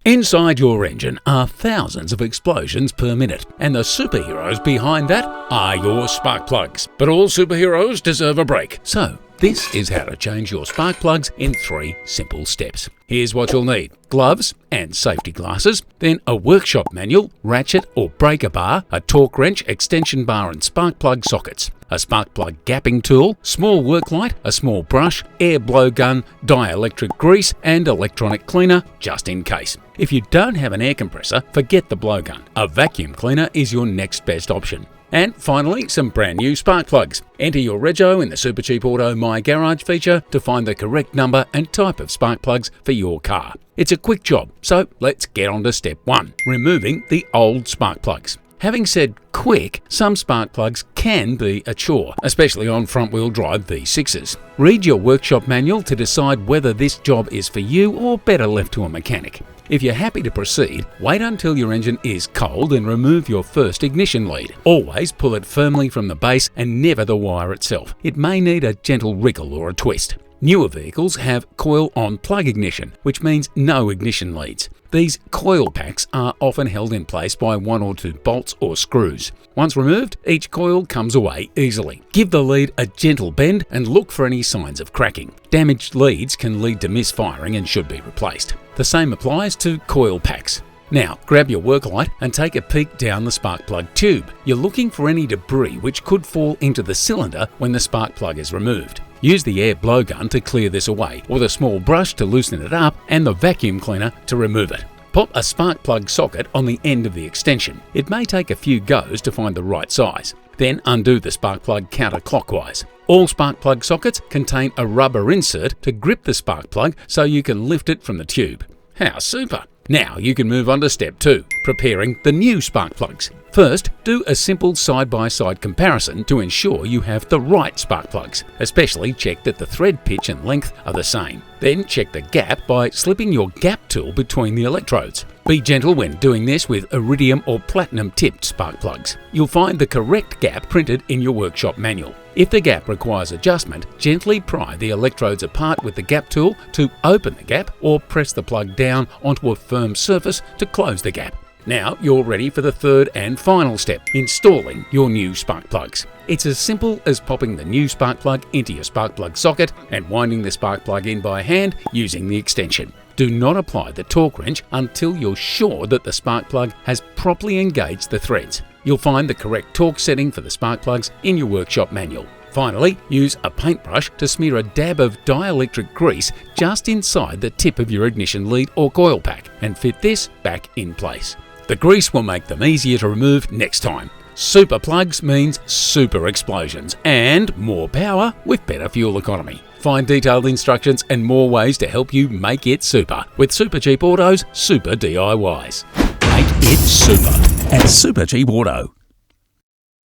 Inside your engine are thousands of explosions per minute, and the superheroes behind that are your spark plugs. But all superheroes deserve a break. So, this is how to change your spark plugs in 3 simple steps. Here's what you'll need: gloves and safety glasses, then a workshop manual, ratchet or breaker bar, a torque wrench, extension bar and spark plug sockets, a spark plug gapping tool, small work light, a small brush, air blowgun, dielectric grease and electronic cleaner just in case. If you don't have an air compressor, forget the blowgun. A vacuum cleaner is your next best option. And finally, some brand new spark plugs. Enter your rego in the Supercheap Auto My Garage feature to find the correct number and type of spark plugs for your car. It's a quick job, so let's get on to step 1, removing the old spark plugs. Having said quick, some spark plugs can be a chore, especially on front-wheel drive V6s. Read your workshop manual to decide whether this job is for you or better left to a mechanic. If you're happy to proceed, wait until your engine is cold and remove your first ignition lead. Always pull it firmly from the base and never the wire itself. It may need a gentle wriggle or a twist. Newer vehicles have coil on plug ignition, which means no ignition leads. These coil packs are often held in place by 1 or 2 bolts or screws. Once removed, each coil comes away easily. Give the lead a gentle bend and look for any signs of cracking. Damaged leads can lead to misfiring and should be replaced. The same applies to coil packs. Now, grab your work light and take a peek down the spark plug tube. You're looking for any debris which could fall into the cylinder when the spark plug is removed. Use the air blowgun to clear this away, or the small brush to loosen it up, and the vacuum cleaner to remove it. Pop a spark plug socket on the end of the extension. It may take a few goes to find the right size. Then undo the spark plug counterclockwise. All spark plug sockets contain a rubber insert to grip the spark plug so you can lift it from the tube. How super! Now you can move on to step 2, preparing the new spark plugs. First, do a simple side-by-side comparison to ensure you have the right spark plugs. Especially check that the thread pitch and length are the same. Then check the gap by slipping your gap tool between the electrodes. Be gentle when doing this with iridium or platinum tipped spark plugs. You'll find the correct gap printed in your workshop manual. If the gap requires adjustment, gently pry the electrodes apart with the gap tool to open the gap, or press the plug down onto a firm surface to close the gap. Now you're ready for the third and final step, installing your new spark plugs. It's as simple as popping the new spark plug into your spark plug socket and winding the spark plug in by hand using the extension. Do not apply the torque wrench until you're sure that the spark plug has properly engaged the threads. You'll find the correct torque setting for the spark plugs in your workshop manual. Finally, use a paintbrush to smear a dab of dielectric grease just inside the tip of your ignition lead or coil pack and fit this back in place. The grease will make them easier to remove next time. Super plugs means super explosions and more power with better fuel economy. Find detailed instructions and more ways to help you make it super with Supercheap Auto's Super DIYs. Make it super at Supercheap Auto.